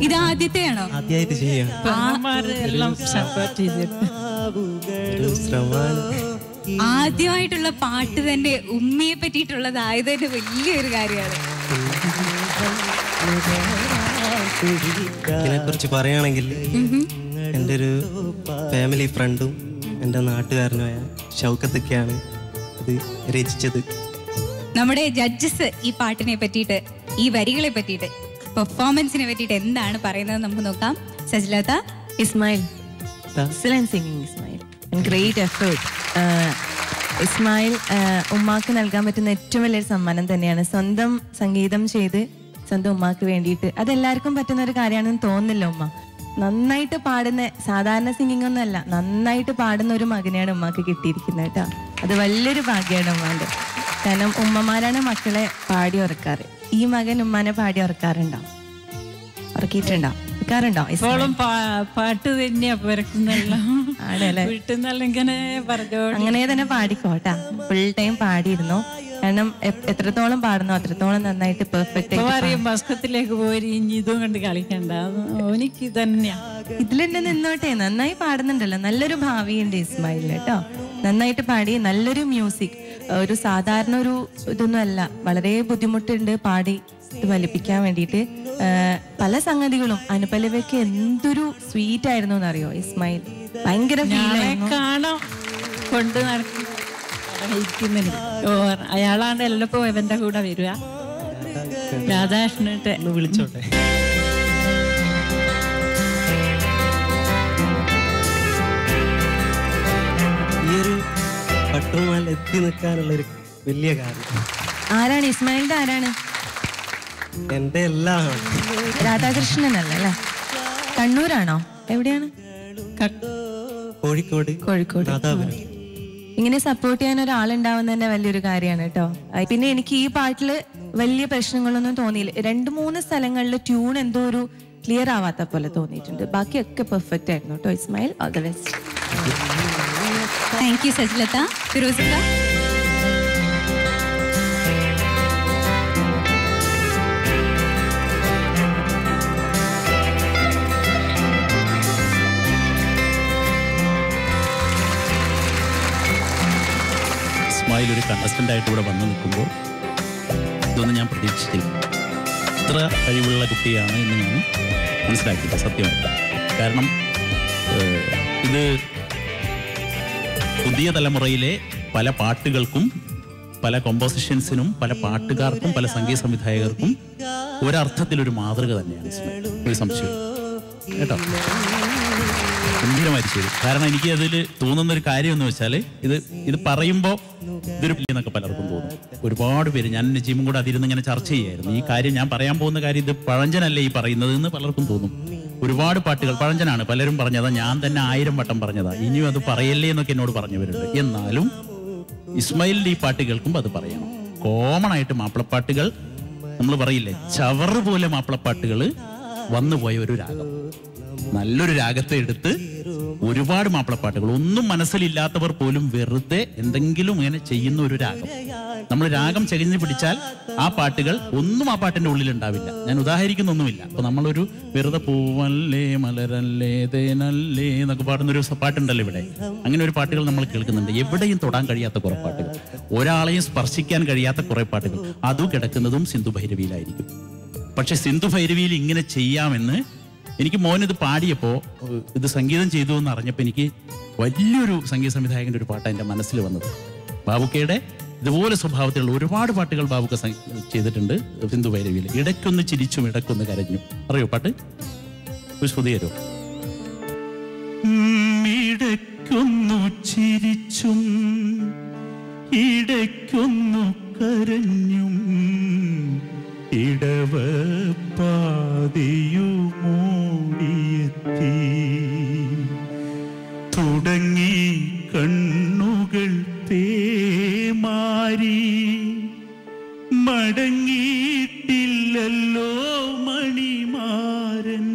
ഇത് ആദ്യത്തെയാണോ? ആദ്യമായിട്ട് ചെയ്യണം. എല്ലാം സപ്പോർട്ട് ചെയ്തിട്ട് ആദ്യമായിട്ടുള്ള പാട്ട് തന്നെ ഉമ്മയെ പറ്റിയിട്ടുള്ളതായത് തന്നെ വലിയൊരു കാര്യമാണ്. ഇതിനെക്കുറിച്ച് പറയുകയാണെങ്കിൽ എൻ്റെ ഒരു ഫാമിലി ഫ്രണ്ടും എൻ്റെ നാട്ടുകാരനുമായ ഷൗക്കത്തൊക്കെയാണ് ഇത് രചിച്ചത്. നമ്മുടെ ജഡ്ജസ് ഈ പാട്ടിനെ പറ്റിയിട്ട്, ഈ വരികളെ പറ്റിയിട്ട്, പെർഫോമൻസിനെ പറ്റിയിട്ട് എന്താണ് പറയുന്നത് നമുക്ക് നോക്കാം. സജ്ലത. Ismail, excellent singing Ismail, and great effort. Ismail ഉമ്മാക്ക് നൽകാൻ പറ്റുന്ന ഏറ്റവും വലിയൊരു സമ്മാനം തന്നെയാണ്. സ്വന്തം സംഗീതം ചെയ്ത് സ്വന്തം ഉമ്മാക്ക് വേണ്ടിയിട്ട്. അതെല്ലാവർക്കും പറ്റുന്ന ഒരു കാര്യമാണെന്ന് തോന്നുന്നില്ല. ഉമ്മ നന്നായിട്ട് പാടുന്ന, സാധാരണ സിംഗിങ് ഒന്നും അല്ല, നന്നായിട്ട് പാടുന്ന ഒരു മകനെയാണ് ഉമ്മാക്ക് കിട്ടിയിരിക്കുന്നത് കേട്ടോ. അത് വലിയൊരു ഭാഗ്യമാണ് ഉമ്മാൻ്റെ. കാരണം ഉമ്മമാരാണ് മക്കളെ പാടി ഉറക്കാറ്. ഈ മകൻ ഉമ്മാനെ പാടി ഉറക്കാറുണ്ടോ? ഉറക്കിയിട്ടുണ്ടോ? ഉറക്കാറുണ്ടോ? ഇപ്പോഴും പാട്ട് തന്നെയാ പിറക്കുന്നല്ലോ. വീട്ടിൽ നിന്നെല്ലാം ഇങ്ങനെ പറഞ്ഞോ, അങ്ങനെ തന്നെ പാടിക്കോട്ടാ. Full time പാടിയിരുന്നു. കാരണം എത്രത്തോളം പാടുന്നോ അത്രത്തോളം നന്നായിട്ട് പെർഫെക്റ്റ് പറയും. ഭസ്കത്തിലേക്ക് പോയി ഇനി ഇതും കണ്ട് കളിക്കണ്ട, എനിക്ക് തന്നെയാ. ഇതിലെന്നെ നിന്നോട്ടെ. നന്നായി പാടുന്നുണ്ടല്ലോ, നല്ലൊരു ഭാവിയുണ്ട് ഇസ്മായിൽ കേട്ടോ. നന്നായിട്ട് പാടി, നല്ലൊരു മ്യൂസിക്. ഒരു സാധാരണ ഒരു ഇതൊന്നും അല്ല, വളരെ ബുദ്ധിമുട്ടുണ്ട് പാടി ഇത് വലിപ്പിക്കാൻ വേണ്ടിയിട്ട്. പല സംഗതികളും അനുപല്ലവിയൊക്കെ എന്തൊരു സ്വീറ്റ് ആയിരുന്നു എന്നറിയോ ഇസ്മായിൽ. ഭയങ്കര കാണാം കൊണ്ട് നടക്കും. അയാളാണ്ട് എല്ലപ്പോ ഇവന്റെ കൂടെ വരിക. രാധാകൃഷ്ണന്റെ വിളിച്ചോട്ടെ. ഈ ഒരു പട്ടുമാല എത്തി നിൽക്കാനുള്ളൊരു വലിയ കാര്യം. ആരാണ് ഇസ്മായിലിന്റെ? ആരാണ്? എന്റെ എല്ലാം. രാധാകൃഷ്ണനല്ല അല്ലേ? കണ്ണൂരാണോ? എവിടെയാണ്? കോഴിക്കോട്. കോഴിക്കോട്. ഇങ്ങനെ സപ്പോർട്ട് ചെയ്യാൻ ഒരാളുണ്ടാവുന്ന തന്നെ വലിയൊരു കാര്യമാണ് കേട്ടോ. പിന്നെ എനിക്ക് ഈ പാട്ടില് വലിയ പ്രശ്നങ്ങളൊന്നും തോന്നിയില്ല. 2-3 സ്ഥലങ്ങളിൽ ട്യൂൺ എന്തോ ഒരു ക്ലിയർ ആവാത്ത പോലെ തോന്നിയിട്ടുണ്ട്. ബാക്കിയൊക്കെ പെർഫെക്റ്റ് ആയിരുന്നു കേട്ടോ Ismail. All the best. Thank you Sajlatha. ഫിറോസിക. ഇസ്മായിൽ ഒരു കണ്ടസ്റ്റൻ്റ് ആയിട്ട് ഇവിടെ വന്ന് നിൽക്കുമ്പോൾ ഇതൊന്നും ഞാൻ പ്രതീക്ഷിച്ചില്ല. ഇത്ര കഴിവുള്ള കുട്ടിയാണ് എന്ന് ഞാൻ മനസ്സിലാക്കിയില്ല സത്യമായിട്ട്. കാരണം ഇത് പുതിയ തലമുറയിലെ പല പാട്ടുകൾക്കും പല കോമ്പോസിഷൻസിനും പല പാട്ടുകാർക്കും പല സംഗീത സംവിധായകർക്കും ഒരർത്ഥത്തിലൊരു മാതൃക തന്നെയാണ് ഇസ്മായിൽ. ഒരു സംശയം കേട്ടോ. ഗംഭീരമായി ചെയ്തു. കാരണം എനിക്ക് അതിൽ തോന്നുന്നൊരു കാര്യം എന്ന് വെച്ചാൽ ഇത് പറയുമ്പോൾ ഇതൊരു എന്നൊക്കെ പലർക്കും തോന്നും. ഒരുപാട് പേര്, ഞാൻ നജീമും കൂടെ അതിരുന്ന് ഇങ്ങനെ ചർച്ച ചെയ്യായിരുന്നു ഈ കാര്യം. ഞാൻ പറയാൻ പോകുന്ന കാര്യം ഇത് പഴഞ്ചനല്ലേ ഈ പറയുന്നത് എന്ന് പലർക്കും തോന്നും. ഒരുപാട് പാട്ടുകൾ പഴഞ്ചനാണ്. പലരും പറഞ്ഞതാ, ഞാൻ തന്നെ 1000 വട്ടം പറഞ്ഞതാ, ഇനിയും അത് പറയല്ലേ എന്നൊക്കെ എന്നോട് പറഞ്ഞവരുണ്ട്. എന്നാലും ഇസ്മായിലിന്റെ ഈ പാട്ട് കേൾക്കുമ്പോൾ അത് പറയണം. കോമൺ ആയിട്ട് മാപ്പിളപ്പാട്ടുകൾ നമ്മൾ പറയില്ലേ, ചവറ് പോലെ മാപ്പിളപ്പാട്ടുകൾ വന്നുപോയ ഒരു രാഗം, നല്ലൊരു രാഗത്തെ എടുത്ത് ഒരുപാട് മാപ്പിളപ്പാട്ടുകൾ, ഒന്നും മനസ്സിലില്ലാത്തവർ പോലും വെറുതെ എന്തെങ്കിലും ഇങ്ങനെ ചെയ്യുന്ന ഒരു രാഗം. നമ്മൾ രാഗം ചകിഞ്ഞ് പിടിച്ചാൽ ആ പാട്ടുകൾ ഒന്നും ആ പാട്ടിന്റെ ഉള്ളിൽ ഉണ്ടാവില്ല. ഞാൻ ഉദാഹരിക്കുന്നൊന്നുമില്ല. അപ്പൊ നമ്മളൊരു വെറുതെ പൂവല്ലേ മലരല്ലേ തേനല്ലേ എന്നൊക്കെ പാടുന്നൊരു പാട്ടുണ്ടല്ലോ ഇവിടെ. അങ്ങനെ ഒരു പാട്ടുകൾ നമ്മൾ കേൾക്കുന്നുണ്ട്. എവിടെയും തൊടാൻ കഴിയാത്ത കുറെ പാട്ടുകൾ, ഒരാളെയും സ്പർശിക്കാൻ കഴിയാത്ത കുറെ പാട്ടുകൾ, അതും കിടക്കുന്നതും സിന്ധു ഭൈരവിയിലായിരിക്കും. പക്ഷെ സിന്ധു ഭൈരവിയിൽ ഇങ്ങനെ ചെയ്യാമെന്ന് എനിക്ക് മോനിത് പാടിയപ്പോൾ, ഇത് സംഗീതം ചെയ്തു എന്ന് അറിഞ്ഞപ്പോൾ എനിക്ക് വലിയൊരു സംഗീത സംവിധായകൻ്റെ ഒരു പാട്ടാണ് എൻ്റെ മനസ്സിൽ വന്നത്. ബാബുക്കയുടെ ഇതുപോലെ സ്വഭാവത്തിലുള്ള ഒരുപാട് പാട്ടുകൾ ബാബുക്ക ചെയ്തിട്ടുണ്ട് സിന്ധു ഭൈരവിയിൽ. ഇടയ്ക്കൊന്ന് ചിരിച്ചും ഇടയ്ക്കൊന്ന് കരഞ്ഞു. അറിയോ പാട്ട്? ഒരു ശ്രുതി തരോ? ഇടയ്ക്കൊന്നു ചിരിച്ചും ഇടയ്ക്കൊന്നു കരഞ്ഞും ഇടവപ്പാതിയുമൂടിയെത്തി തുടങ്ങി കണ്ണുകൾ പേമാരി മടങ്ങിയിട്ടില്ലല്ലോ മണിമാരൻ,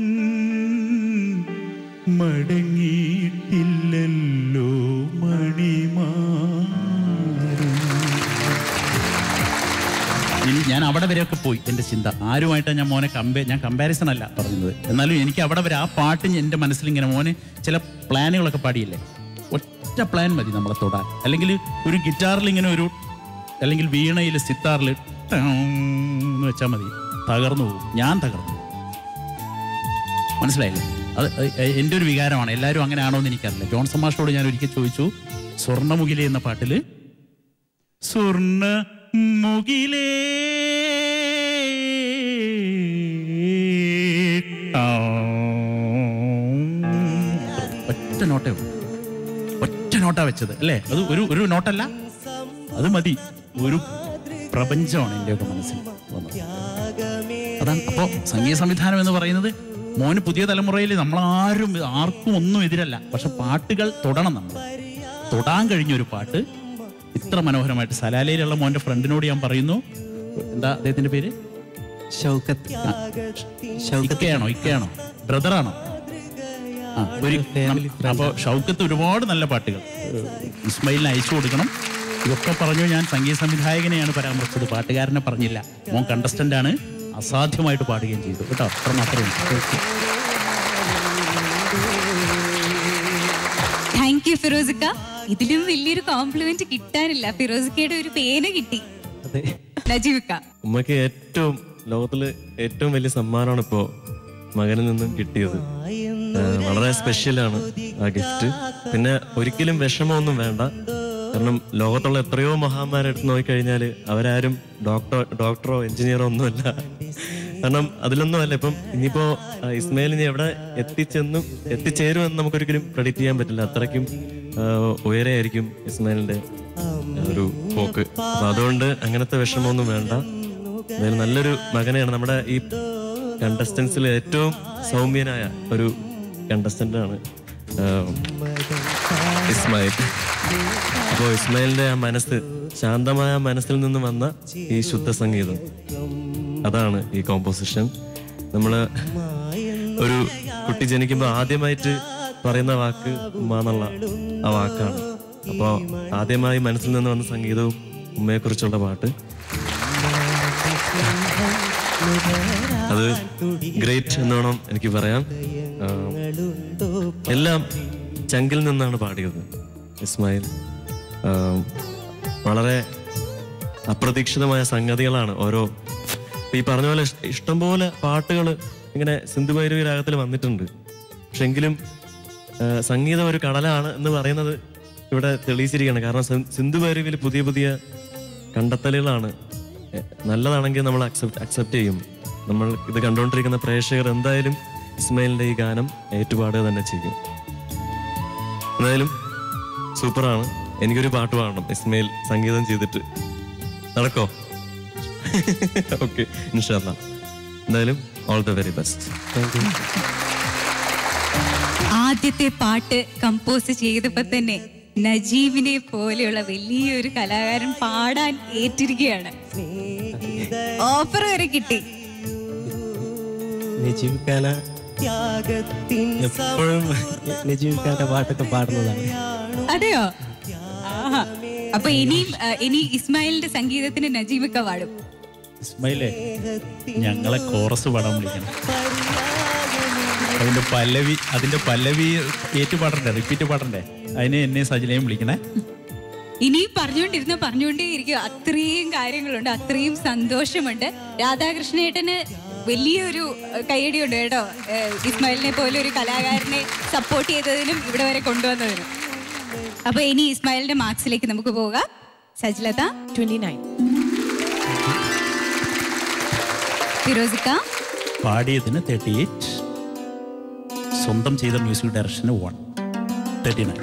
മടങ്ങിയിട്ടില്ലല്ലോ മണിമാരൻ. ഞാൻ അവിടെ വരെയൊക്കെ പോയി എൻ്റെ ചിന്ത. ആരുമായിട്ടാണ് ഞാൻ മോനെ ഞാൻ കമ്പാരിസൺ അല്ല പറയുന്നത്, എന്നാലും എനിക്ക് അവിടെ വരെ ആ പാട്ട് എൻ്റെ മനസ്സിലിങ്ങനെ മോനെ ചില പ്ലാനുകളൊക്കെ പാടിയില്ലേ, ഒറ്റ പ്ലാൻ മതി നമ്മളെ തൊടാൻ. അല്ലെങ്കിൽ ഒരു ഗിറ്റാറിൽ ഇങ്ങനെ ഒരു, അല്ലെങ്കിൽ വീണയിൽ സിത്താറിൽ എന്ന് വെച്ചാൽ മതി, തകർന്നു പോകും. ഞാൻ തകർന്നു പോകും. മനസ്സിലായില്ലേ? അത് എൻ്റെ ഒരു വികാരമാണ്. എല്ലാവരും അങ്ങനെയാണോ എന്ന് എനിക്കറിയില്ല. ജോൺസൺ മാസ്റ്ററോട് ഞാൻ ഒരിക്കൽ ചോദിച്ചു, സ്വർണ്ണമുകിലേ എന്ന പാട്ടിൽ സ്വർണ്ണമുകിലേ ഒറ്റ നോട്ടേ ഉള്ളൂ, ഒറ്റ നോട്ടാ വെച്ചത് അല്ലേ? അത് ഒരു നോട്ടല്ല, അത് മതി. ഒരു പ്രപഞ്ചമാണ് എൻ്റെയൊക്കെ മനസ്സിൽ വന്നത്. അതാണ്. അപ്പോൾ സംഗീത സംവിധാനം എന്ന് പറയുന്നത് മോന് പുതിയ തലമുറയിൽ ആർക്കും ഒന്നും എതിരല്ല. പക്ഷെ പാട്ടുകൾ തൊടണം. നമ്മൾ തൊടാൻ കഴിഞ്ഞൊരു പാട്ട് ഇത്ര മനോഹരമായിട്ട്. സലാലയിലുള്ള മോൻ്റെ ഫ്രണ്ടിനോട് ഞാൻ പറയുന്നു, എന്താ അദ്ദേഹത്തിന്റെ പേര്? ഇക്കയാണോ ബ്രദറാണോ? അപ്പോൾ ഷൗക്കത്ത് ഒരുപാട് നല്ല പാട്ടുകൾ ഇസ്മായിലിന് അയച്ചു കൊടുക്കണം. ഇതൊക്കെ പറഞ്ഞു. ഞാൻ സംഗീത സംവിധായകനെയാണ് പരാമർശിച്ചത്, പാട്ടുകാരനെ പറഞ്ഞില്ല. മോൻ കണ്ടസ്റ്റന്റ് ആണ്, അസാധ്യമായിട്ട് പാടുകയും ചെയ്തു കേട്ടോ. അത്ര മാത്രമേ. താങ്ക് യു ഫിറോസിക്ക. ഇതിലും വലിയൊരു കോംപ്ലിമെന്റ് കിട്ടാനില്ല. ഫിറോസിക്കയുടെ ഒരു പേന കിട്ടി. നജീബിക്ക, ഉമ്മക്ക് ലോകത്തില് ഏറ്റവും വലിയ സമ്മാനമാണ് ഇപ്പോ മകനിൽ നിന്നും കിട്ടിയത്. വളരെ സ്പെഷ്യലാണ് ആ ഗിഫ്റ്റ്. പിന്നെ ഒരിക്കലും വിഷമമൊന്നും വേണ്ട. കാരണം ലോകത്തുള്ള എത്രയോ മഹാന്മാരെ എടുത്ത് നോക്കിക്കഴിഞ്ഞാൽ അവരാരും ഡോക്ടറോ എഞ്ചിനീയറോ ഒന്നുമല്ല. കാരണം അതിലൊന്നും അല്ല. ഇപ്പം ഇനിയിപ്പോ ഇസ്മായിലിനി എവിടെ എത്തിച്ചേരുമെന്ന് നമുക്കൊരിക്കലും പ്രെഡിക്റ്റ് ചെയ്യാൻ പറ്റില്ല. അത്രയ്ക്കും ഉയരെ ആയിരിക്കും ഇസ്മായിലിന്റെ ഒരു പോക്ക്. അപ്പൊ അതുകൊണ്ട് അങ്ങനത്തെ വിഷമമൊന്നും വേണ്ട. എന്തായാലും നല്ലൊരു മകനെയാണ്. നമ്മുടെ ഈ കണ്ടസ്റ്റൻസിൽ ഏറ്റവും സൗമ്യനായ ഒരു കണ്ടസ്റ്റന്റാണ് ഇസ്മായിൽ. അപ്പോൾ ഇസ്മായിലിന്റെ ആ മനസ്സ്, ശാന്തമായ മനസ്സിൽ നിന്ന് വന്ന ഈ ശുദ്ധ സംഗീതം, അതാണ് ഈ കോമ്പോസിഷൻ. നമ്മള് ഒരു കുട്ടി ജനിക്കുമ്പോൾ ആദ്യമായിട്ട് പറയുന്ന വാക്ക് ഉമ്മ എന്നുള്ള ആ വാക്കാണ്. അപ്പോൾ ആദ്യമായി മനസ്സിൽ നിന്ന് വന്ന സംഗീതവും ഉമ്മയെ കുറിച്ചുള്ള പാട്ട്, അത് ഗ്രേറ്റ് എന്ന് വേണം എനിക്ക് പറയാം. എല്ലാം ചങ്കിൽ നിന്നാണ് പാടിയത് ഇസ്മായിൽ. വളരെ അപ്രതീക്ഷിതമായ സംഗതികളാണ് ഓരോ. ഈ പറഞ്ഞ പോലെ ഇഷ്ടംപോലെ പാട്ടുകൾ ഇങ്ങനെ സിന്ധു ഭൈരവി രാഗത്തിൽ വന്നിട്ടുണ്ട്. പക്ഷെ എങ്കിലും സംഗീതം ഒരു കടലാണ് എന്ന് പറയുന്നത് ഇവിടെ തെളിയിച്ചിരിക്കുകയാണ്. കാരണം സിന്ധു ഭൈരവിയിൽ പുതിയ പുതിയ കണ്ടെത്തലുകളാണ്. നല്ലതാണെങ്കിൽ നമ്മൾ അക്സെപ്റ്റ് ചെയ്യും. നമ്മൾ ഇത് കണ്ടുകൊണ്ടിരിക്കുന്ന പ്രേക്ഷകർ എന്തായാലും ഇസ്മായിലിന്റെ ഈ ഗാനം ഏറ്റുപാടുക തന്നെ ചെയ്യും. എന്തായാലും സൂപ്പറാണ്. എനിക്കൊരു പാട്ട് പാടണം ഇസ്മായിൽ സംഗീതം ചെയ്തിട്ട്. നടക്കോ? ഓക്കെ, ഇൻഷാ അല്ലാഹ്. എന്തായാലും ഓൾ ദ വെരി ബെസ്റ്റ്. ആദ്യത്തെ പാട്ട് കമ്പോസ് ചെയ്തപ്പോ തന്നെ നജീബിനെ പോലെയുള്ള വലിയൊരു കലാകാരൻ പാടാൻ ഏറ്റിരിക്കുകയാണ്. ഓഫർ വരെ കിട്ടി. എപ്പോഴും നജീബിക്കാന്റെ പാട്ടൊക്കെ പാടുന്നതാണ്. അതെയോ? അപ്പൊ ഇനി ഇസ്മായിലിന്റെ സംഗീതത്തിന് നജീബിക്ക പാടും. ഇസ്മായിലേ, ഞങ്ങളെ കോറസ് പാടാൻ വിളിക്കണം. അതിന്റെ പല്ലവി ഏറ്റുപാടണ്ടേ, റിപ്പീറ്റ് പാടണ്ടേ? അതിന് എന്നെ സജിലയും വിളിക്കണേ. ഇനി പറഞ്ഞുകൊണ്ടേയിരിക്കും. അത്രയും കാര്യങ്ങളുണ്ട്, അത്രയും സന്തോഷമുണ്ട്. രാധാകൃഷ്ണേട്ടന് വലിയൊരു കയ്യടിയുണ്ട് കേട്ടോ, ഇസ്മായിലിനെ പോലെ ഒരു കലാകാരനെ സപ്പോർട്ട് ചെയ്തതിനും ഇവിടെ വരെ കൊണ്ടുവന്നതിനും. അപ്പൊ ഇനി ഇസ്മായിലിന്റെ മാർക്സിലേക്ക് നമുക്ക് പോകാം. സജിലത 29, ഫിറോസിക്ക പാടിയതിന് 38, സ്വന്തം ചെയ്ത മ്യൂസിക് ഡയറക്ഷന് 39.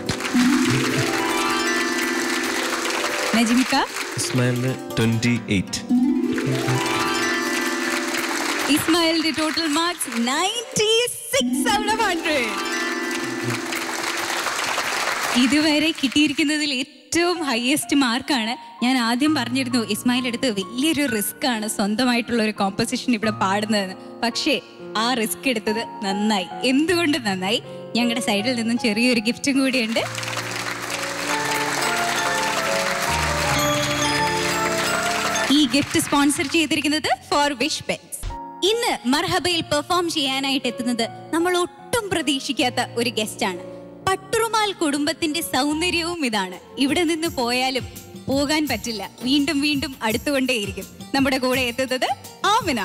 നജിമിക്ക ഇസ്മായിലിന് 28. ഇസ്മായിലിന്റെ ടോട്ടൽ മാർക്സ് 96 out of 100. ഇതുവരെ കിട്ടിയിരിക്കുന്നതിൽ ഏറ്റവും ഹയസ്റ്റ് മാർക്കാണ്. ഞാൻ ആദ്യം പറഞ്ഞിരുന്നു ഇസ്മായിൽ എടുത്ത് വലിയൊരു റിസ്ക് ആണ് സ്വന്തമായിട്ടുള്ള ഒരു കോമ്പസിഷൻ ഇവിടെ പാടുന്നതെന്ന്. പക്ഷേ ആ റിസ്ക് എടുത്തത് നന്നായി. എന്തുകൊണ്ട് നന്നായി? ഞങ്ങളുടെ സൈഡിൽ നിന്നും ചെറിയൊരു ഗിഫ്റ്റും കൂടിയുണ്ട്. ഈ ഗിഫ്റ്റ് സ്പോൺസർ ചെയ്തിരിക്കുന്നത് ഫോർ വിഷ് പെറ്റ്സ്. ഇന്ന് മർഹബയിൽ പെർഫോം ചെയ്യാനായിട്ട് എത്തുന്നത് നമ്മൾ ഒട്ടും പ്രതീക്ഷിക്കാത്ത ഒരു ഗസ്റ്റ് ആണ്. പട്ടുറുമാൽ കുടുംബത്തിന്റെ സൗന്ദര്യവും ഇതാണ്. ഇവിടെ നിന്ന് പോയാലും പോകാൻ പറ്റില്ല, വീണ്ടും വീണ്ടും അടുത്തുകൊണ്ടേയിരിക്കും. നമ്മുടെ കൂടെ എത്തുന്നത് ആമിന.